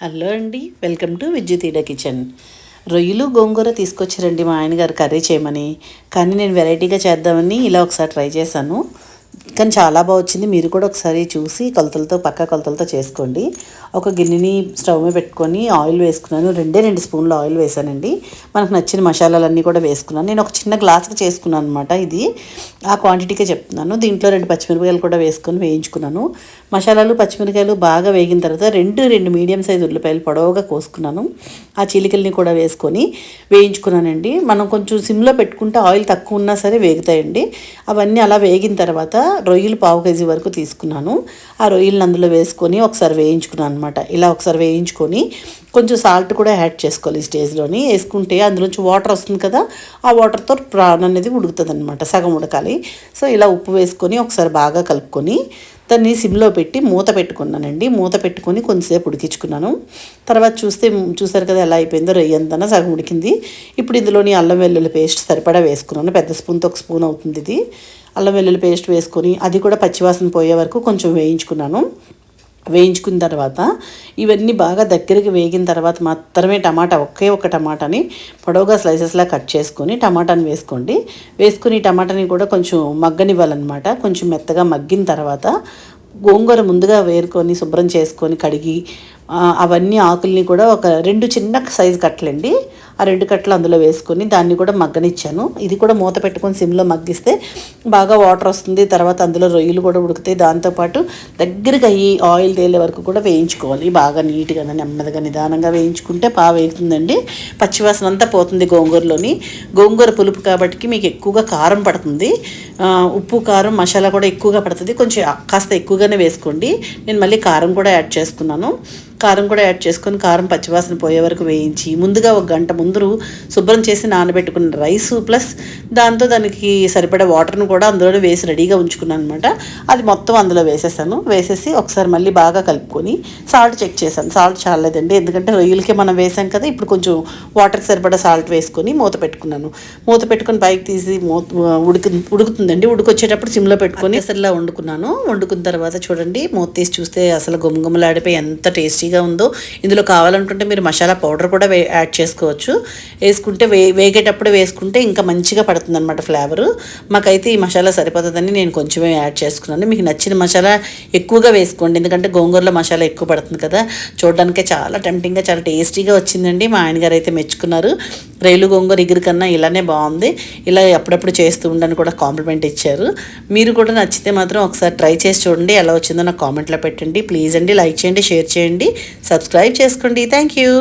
Hello అండి, welcome to విద్యుతీడ kitchen. రొయ్యలు గోంగూర తీసుకొచ్చారండి మా ఆయనగారు కర్రీ చేయమని. కానీ నేను వెరైటీగా చేద్దామని ఇలా ఒకసారి ట్రై చేశాను. కానీ చాలా బాగా వచ్చింది. మీరు కూడా ఒకసారి చూసి కొలతలతో పక్కా కొలతలతో చేసుకోండి. ఒక గిన్నెని స్టవ్ మీద పెట్టుకొని ఆయిల్ వేసుకున్నాను. 2 స్పూన్లు ఆయిల్ వేసానండి. మనకు నచ్చిన మసాలాలన్నీ కూడా వేసుకున్నాను. నేను ఒక చిన్న గ్లాసుకి చేసుకున్నాను అనమాట. ఇది ఆ క్వాంటిటీకే చెప్తున్నాను. దీంట్లో 2 పచ్చిమిరపకాయలు కూడా వేసుకొని వేయించుకున్నాను. మసాలాలు పచ్చిమిరపకాయలు బాగా వేగిన తర్వాత రెండు మీడియం సైజు ఉల్లిపాయలు పొడవుగా కోసుకున్నాను. ఆ చీలికల్ని కూడా వేసుకొని వేయించుకున్నానండి. మనం కొంచెం సిమ్లో పెట్టుకుంటే ఆయిల్ తక్కువ ఉన్నా సరే వేగుతాయండి. అవన్నీ అలా వేగిన తర్వాత రొయ్యలు 1/2 కేజీ వరకు తీసుకున్నాను. ఆ రొయ్యలను అందులో వేసుకొని ఒకసారి వేయించుకున్నాను అనమాట. ఇలా ఒకసారి వేయించుకొని కొంచెం సాల్ట్ కూడా యాడ్ చేసుకోవాలి. ఈ స్టేజ్లోని వేసుకుంటే అందులోంచి వాటర్ వస్తుంది కదా, ఆ వాటర్తో ప్రాన్ అనేది ఉడుకుతుంది అనమాట, సగం ఉడకాలి. సో ఇలా ఉప్పు వేసుకొని ఒకసారి బాగా కలుపుకొని దాన్ని సిమ్లో పెట్టి మూత పెట్టుకున్నానండి. మూత పెట్టుకొని కొంచెంసేపు ఉడికించుకున్నాను. తర్వాత చూసారు కదా ఎలా అయిపోయిందో, రొయ్య అంతా సగం ఉడికింది. ఇప్పుడు ఇందులోని అల్లం వెల్లుల్లి పేస్ట్ సరిపడా వేసుకున్నాను. పెద్ద స్పూన్తో 1 స్పూన్ అవుతుంది ఇది. అల్లం వెల్లుల్లి పేస్ట్ వేసుకొని అది కూడా పచ్చివాసన పోయే వరకు కొంచెం వేయించుకున్నాను. వేయించుకున్న తర్వాత ఇవన్నీ బాగా దగ్గరికి వేగిన తర్వాత మాత్రమే ఒకే ఒక టమాటాని పొడవుగా స్లైసెస్లా కట్ చేసుకొని టమాటాని వేసుకోండి. వేసుకుని టమాటాని కూడా కొంచెం మగ్గనివ్వాలన్నమాట. కొంచెం మెత్తగా మగ్గిన తర్వాత గోంగూర ముందుగా వేరుకొని శుభ్రం చేసుకొని కడిగి అవన్నీ ఆకుల్ని కూడా ఒక 2 చిన్న సైజు కట్టలండి, ఆ 2 కట్టలు అందులో వేసుకొని దాన్ని కూడా మగ్గనిచ్చాను. ఇది కూడా మూత పెట్టుకొని సిమ్లో మగ్గిస్తే బాగా వాటర్ వస్తుంది. తర్వాత అందులో రొయ్యలు కూడా ఉడుకుతాయి. దాంతోపాటు దగ్గరగా ఈ ఆయిల్ తేలే వరకు కూడా వేయించుకోవాలి. బాగా నీట్గా నెమ్మదిగా నిదానంగా వేయించుకుంటే బాగా వేగుతుందండి. పచ్చివాసన అంతా పోతుంది గోంగూరలోని. గోంగూర పులుపు కాబట్టి మీకు ఎక్కువగా కారం పడుతుంది. ఉప్పు కారం మసాలా కూడా ఎక్కువగా పడుతుంది. కొంచెం కాస్త ఎక్కువగానే వేసుకోండి. నేను మళ్ళీ కారం కూడా యాడ్ చేసుకున్నాను. కారం కూడా యాడ్ చేసుకొని కారం పచ్చివాసన పోయే వరకు వేయించి ముందుగా 1 గంట ముందు శుభ్రం చేసి నానబెట్టుకున్న రైసు ప్లస్ దానికి సరిపడే వాటర్ను కూడా అందులో వేసి రెడీగా ఉంచుకున్నాను అనమాట. అది మొత్తం అందులో వేసేసి ఒకసారి మళ్ళీ బాగా కలుపుకొని సాల్ట్ చెక్ చేశాను. సాల్ట్ చాలేదండి, ఎందుకంటే రొయ్యలకే మనం వేసాం కదా. ఇప్పుడు కొంచెం వాటర్కి సరిపడా సాల్ట్ వేసుకొని మూత పెట్టుకున్నాను. మూత పెట్టుకొని పైకి తీసి ఉడుకుతుందండి. ఉడికొచ్చేటప్పుడు సిమ్లో పెట్టుకొని అసలు వండుకున్న తర్వాత చూడండి, మూత తీసి చూస్తే అసలు గుమగుమలాడిపోయి ఎంత టేస్టీగా ఉందో. ఇందులో కావాలనుకుంటే మీరు మసాలా పౌడర్ కూడా యాడ్ చేసుకోవచ్చు. వేసుకుంటే వేగేటప్పుడు వేసుకుంటే ఇంకా మంచిగా పడుతుంది అనమాట ఫ్లేవరు. మాకైతే ఈ మసాలా సరిపోతుందని నేను కొంచెమే యాడ్ చేసుకున్నాను. మీకు నచ్చిన మసాలా ఎక్కువగా వేసుకోండి, ఎందుకంటే గోంగూరలో మసాలా ఎక్కువ పడుతుంది కదా. చూడడానికే చాలా టెంప్టింగ్గా చాలా టేస్టీగా వచ్చిందండి. మా ఆయనగారు అయితే మెచ్చుకున్నారు. రైలు గోంగూర ఇగురు కన్నా ఇలానే బాగుంది, ఇలా అప్పుడప్పుడు చేస్తూ ఉండని కూడా కాంప్లిమెంట్ ఇచ్చారు. మీరు కూడా నచ్చితే మాత్రం ఒకసారి ట్రై చేసి చూడండి. ఎలా వచ్చిందో నాకు కామెంట్లో పెట్టండి. ప్లీజ్ అండి, లైక్ చేయండి, షేర్ చేయండి, సబ్స్క్రైబ్ చేసుకోండి. Thank you.